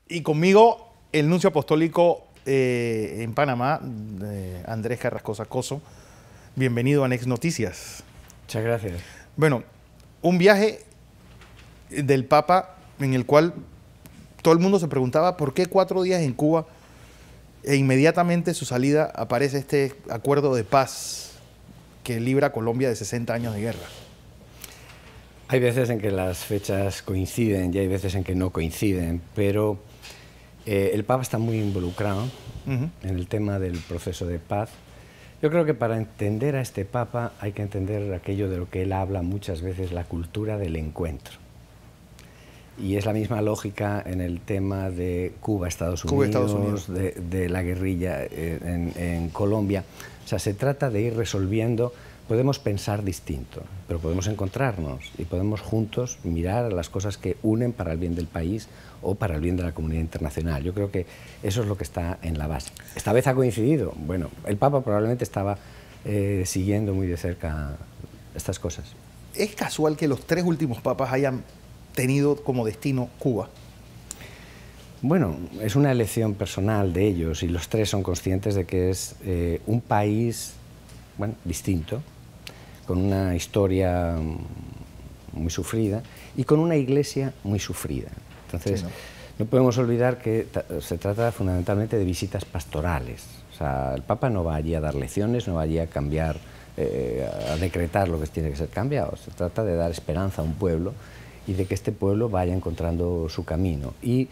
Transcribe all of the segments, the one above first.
Y conmigo, el nuncio apostólico en Panamá, Andrés Carrascosa Coso. Bienvenido a Next Noticias. Muchas gracias. Bueno, un viaje del Papa en el cual todo el mundo se preguntaba por qué 4 días en Cuba e inmediatamente su salida aparece este acuerdo de paz que libra a Colombia de 60 años de guerra. Hay veces en que las fechas coinciden y hay veces en que no coinciden, pero el Papa está muy involucrado en el tema del proceso de paz. Yo creo que para entender a este Papa hay que entender aquello de lo que él habla muchas veces, la cultura del encuentro. Y es la misma lógica en el tema de Cuba, Estados Unidos, de la guerrilla en Colombia. O sea, se trata de ir resolviendo. Podemos pensar distinto, pero podemos encontrarnos y podemos juntos mirar las cosas que unen para el bien del país o para el bien de la comunidad internacional. Yo creo que eso es lo que está en la base. Esta vez ha coincidido. Bueno, el Papa probablemente estaba siguiendo muy de cerca estas cosas. ¿Es casual que los 3 últimos papas hayan tenido como destino Cuba? Bueno, es una elección personal de ellos y los 3 son conscientes de que es un país, bueno, distinto, con una historia muy sufrida y con una iglesia muy sufrida. Entonces, sí, no podemos olvidar que se trata fundamentalmente de visitas pastorales. O sea, el Papa no va allí a dar lecciones, no va allí a cambiar, a decretar lo que tiene que ser cambiado. Se trata de dar esperanza a un pueblo y de que este pueblo vaya encontrando su camino. Y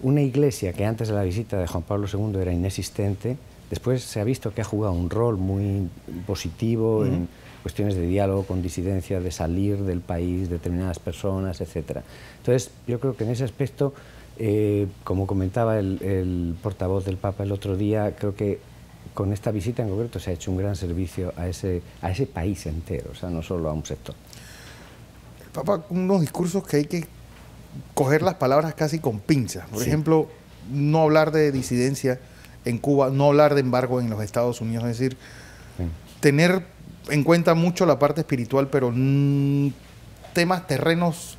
una iglesia que antes de la visita de Juan Pablo II era inexistente, después se ha visto que ha jugado un rol muy positivo en cuestiones de diálogo con disidencia, de salir del país determinadas personas, etc. Entonces, yo creo que en ese aspecto, como comentaba el portavoz del Papa el otro día, creo que con esta visita en concreto se ha hecho un gran servicio a ese país entero, o sea, no solo a un sector. El Papa, unos discursos que hay que coger las palabras casi con pinzas. Por ejemplo, no hablar de disidencia en Cuba, no hablar de embargo en los Estados Unidos, es decir, tener en cuenta mucho la parte espiritual, pero temas terrenos,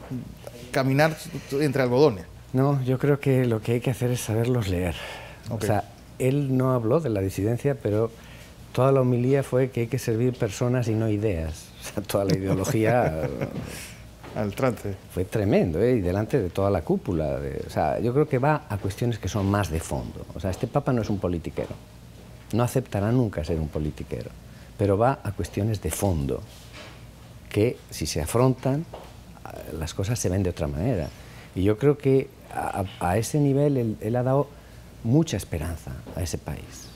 caminar entre algodones. No, yo creo que lo que hay que hacer es saberlos leer. O sea, él no habló de la disidencia, pero toda la homilía fue que hay que servir personas y no ideas. O sea, toda la ideología al trance. Fue tremendo, y delante de toda la cúpula. O sea, yo creo que va a cuestiones que son más de fondo. O sea, este Papa no es un politiquero. No aceptará nunca ser un politiquero. Pero va a cuestiones de fondo, que si se afrontan, las cosas se ven de otra manera. Y yo creo que a ese nivel él ha dado mucha esperanza a ese país.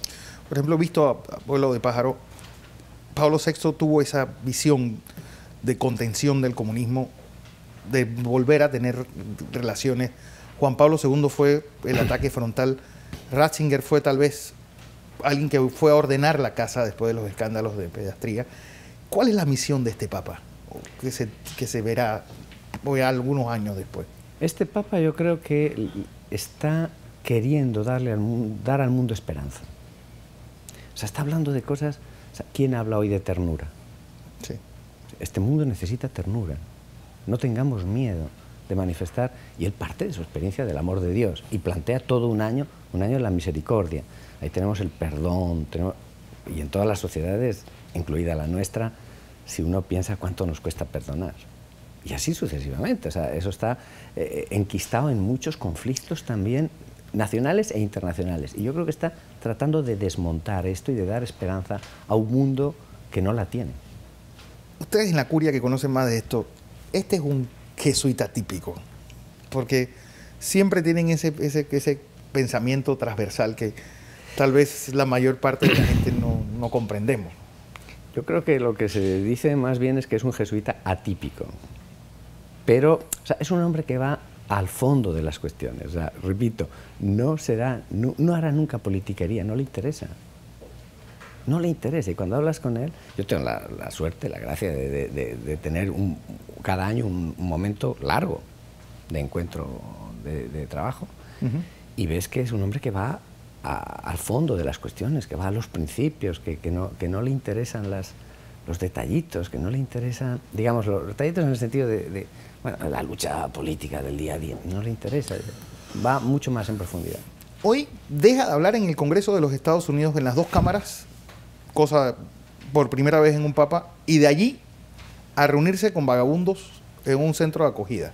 Por ejemplo, visto a vuelo de pájaro, Pablo VI tuvo esa visión de contención del comunismo, de volver a tener relaciones. Juan Pablo II fue el ataque frontal. Ratzinger fue tal vez alguien que fue a ordenar la casa después de los escándalos de pedastría. ¿Cuál es la misión de este Papa que se verá hoy algunos años después? Este Papa yo creo que está queriendo dar al mundo esperanza. O sea, está hablando de cosas. O sea, ¿quién habla hoy de ternura? Sí. Este mundo necesita ternura. No tengamos miedo de manifestar. Y él parte de su experiencia del amor de Dios y plantea todo un año de la misericordia. Ahí tenemos el perdón, y en todas las sociedades, incluida la nuestra, si uno piensa cuánto nos cuesta perdonar. Y así sucesivamente. O sea, eso está enquistado en muchos conflictos también nacionales e internacionales. Y yo creo que está tratando de desmontar esto y de dar esperanza a un mundo que no la tiene. Ustedes en la curia que conocen más de esto, este es un jesuita típico, porque siempre tienen ese pensamiento transversal que tal vez la mayor parte de la gente no comprendemos. Yo creo que lo que se dice más bien es que es un jesuita atípico, pero o sea, es un hombre que va al fondo de las cuestiones. O sea, repito, no hará nunca politiquería, no le interesa. No le interesa. Y cuando hablas con él, yo tengo la suerte, la gracia de tener cada año un momento largo de encuentro de trabajo, y ves que es un hombre que va al fondo de las cuestiones, que va a los principios, que no le interesan los detallitos, que no le interesan, digamos, los detallitos en el sentido bueno, la lucha política del día a día, no le interesa. va mucho más en profundidad. Hoy deja de hablar en el Congreso de los Estados Unidos, en las dos cámaras, cosa por primera vez en un papa, y de allí a reunirse con vagabundos en un centro de acogida.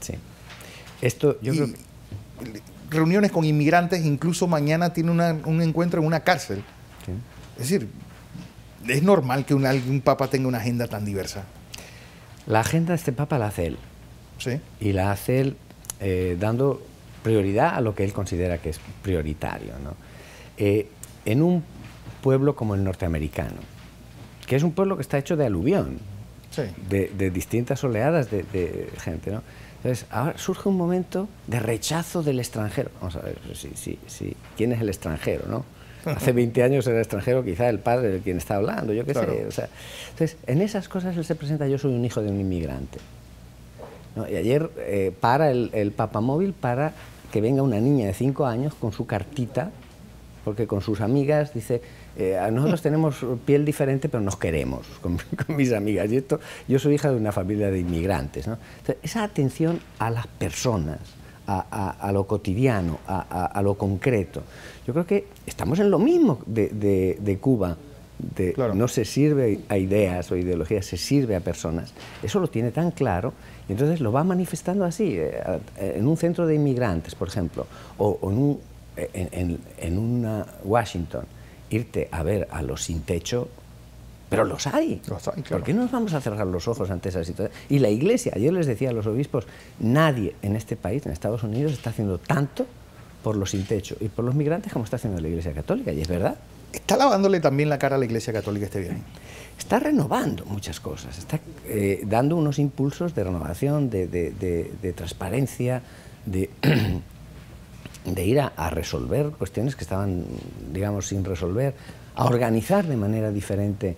Sí. Esto yo creo que... Reuniones con inmigrantes, incluso mañana tiene un encuentro en una cárcel. Sí. Es decir, es normal que un papa tenga una agenda tan diversa. La agenda de este papa la hace él. Sí. Y la hace él dando prioridad a lo que él considera que es prioritario, ¿no? En un pueblo como el norteamericano, que es un pueblo que está hecho de aluvión, Sí. de distintas oleadas de gente, ¿no? Entonces, ahora surge un momento de rechazo del extranjero. Vamos a ver, ¿quién es el extranjero, no? Hace 20 años era extranjero quizá el padre de quien está hablando, yo qué Claro. sé. O sea, entonces, en esas cosas él se presenta, yo soy un hijo de un inmigrante, ¿no? Y ayer para el papamóvil para que venga una niña de 5 años con su cartita, porque con sus amigas dice, nosotros tenemos piel diferente, pero nos queremos con mis amigas. Y esto, yo soy hija de una familia de inmigrantes, ¿no? Entonces, esa atención a las personas, a lo cotidiano, a lo concreto. Yo creo que estamos en lo mismo de Cuba. Claro. No se sirve a ideas o ideologías, se sirve a personas. Eso lo tiene tan claro y entonces lo va manifestando así, en un centro de inmigrantes, por ejemplo, o en una Washington, irte a ver a los sin techo, pero los hay. Los hay, claro. ¿Por qué no nos vamos a cerrar los ojos ante esa situación? Y la Iglesia, ayer les decía a los obispos, nadie en este país, en Estados Unidos, está haciendo tanto por los sin techo y por los migrantes como está haciendo la Iglesia Católica, y es verdad. ¿Está lavándole también la cara a la Iglesia Católica este viaje? Está renovando muchas cosas, está dando unos impulsos de renovación, de transparencia, de ir a resolver cuestiones que estaban, digamos, sin resolver, a organizar de manera diferente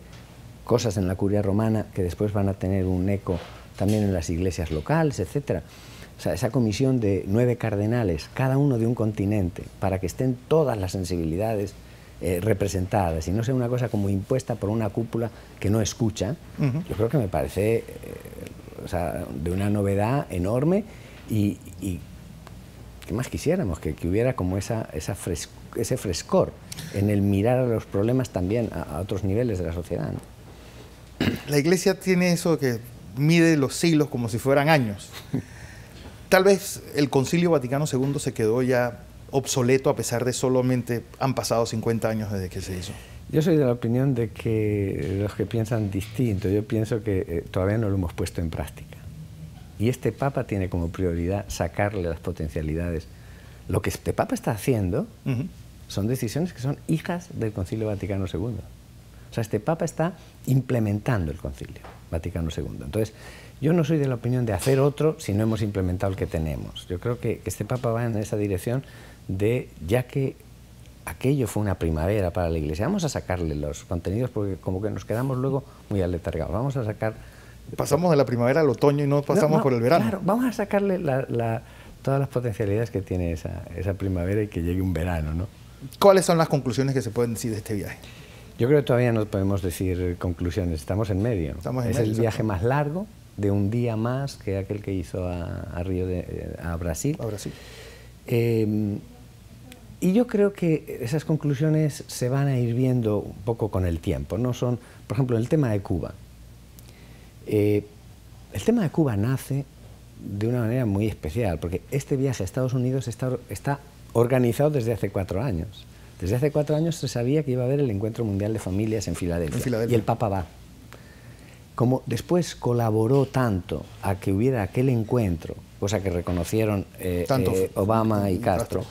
cosas en la curia romana que después van a tener un eco también en las iglesias locales, etcétera. O sea, esa comisión de 9 cardenales, cada uno de un continente, para que estén todas las sensibilidades representadas y no sea una cosa como impuesta por una cúpula que no escucha, yo creo que me parece o sea, de una novedad enorme y ¿qué más quisiéramos? Que hubiera como ese frescor en el mirar a los problemas también a otros niveles de la sociedad, ¿no? La Iglesia tiene eso que mide los siglos como si fueran años. Tal vez el Concilio Vaticano II se quedó ya obsoleto a pesar de solamente han pasado 50 años desde que se hizo. Yo soy de la opinión de que los que piensan distinto, yo pienso que todavía no lo hemos puesto en práctica. Y este Papa tiene como prioridad sacarle las potencialidades. Lo que este Papa está haciendo son decisiones que son hijas del Concilio Vaticano II. O sea, este Papa está implementando el Concilio Vaticano II. Entonces, yo no soy de la opinión de hacer otro si no hemos implementado el que tenemos. Yo creo que este Papa va en esa dirección de, ya que aquello fue una primavera para la Iglesia, vamos a sacarle los contenidos porque como que nos quedamos luego muy aletargados. Vamos a sacar... Pasamos de la primavera al otoño y no pasamos por el verano. Claro, vamos a sacarle todas las potencialidades que tiene esa primavera y que llegue un verano, ¿no? ¿Cuáles son las conclusiones que se pueden decir de este viaje? Yo creo que todavía no podemos decir conclusiones, estamos en medio. Es el viaje más largo, de un día más que aquel que hizo a Brasil. A Brasil. Y yo creo que esas conclusiones se van a ir viendo un poco con el tiempo. No son, por ejemplo, el tema de Cuba. El tema de Cuba nace de una manera muy especial, porque este viaje a Estados Unidos está organizado desde hace 4 años. Desde hace 4 años se sabía que iba a haber el Encuentro Mundial de Familias en Filadelfia. Y el Papa va. Como después colaboró tanto a que hubiera aquel encuentro, cosa que reconocieron Obama y Castro,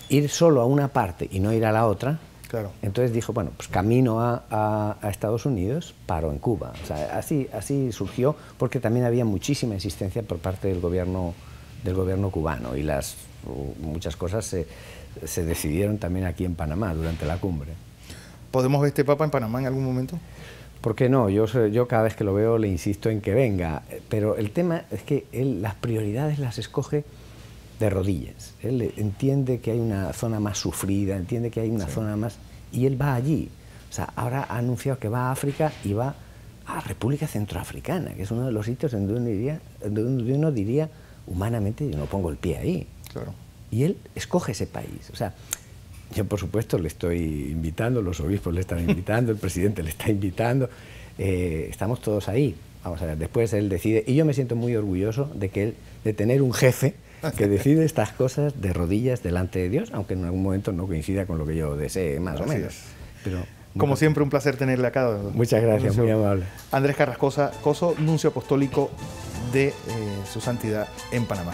ir solo a una parte y no ir a la otra, claro. Entonces dijo, bueno, pues camino a Estados Unidos, paro en Cuba. O sea, así surgió, porque también había muchísima insistencia por parte del gobierno cubano y muchas cosas se decidieron también aquí en Panamá durante la cumbre. ¿Podemos ver este Papa en Panamá en algún momento? ¿Por qué no? Yo cada vez que lo veo le insisto en que venga, pero el tema es que él las prioridades las escoge de rodillas. Él entiende que hay una zona más sufrida, entiende que hay una zona más... y él va allí. O sea, ahora ha anunciado que va a África y va a República Centroafricana, que es uno de los sitios donde uno diría, humanamente, yo no pongo el pie ahí. Claro. y él escoge ese país. O sea, yo por supuesto le estoy invitando, los obispos le están invitando, el presidente le está invitando, estamos todos ahí. Vamos a ver, después él decide, y yo me siento muy orgulloso de tener un jefe que decide estas cosas de rodillas delante de Dios, aunque en algún momento no coincida con lo que yo desee, más o menos. Pero, como siempre, un placer tenerle acá. Muchas gracias, muy amable. Andrés Carrascosa Coso, nuncio apostólico de Su Santidad en Panamá.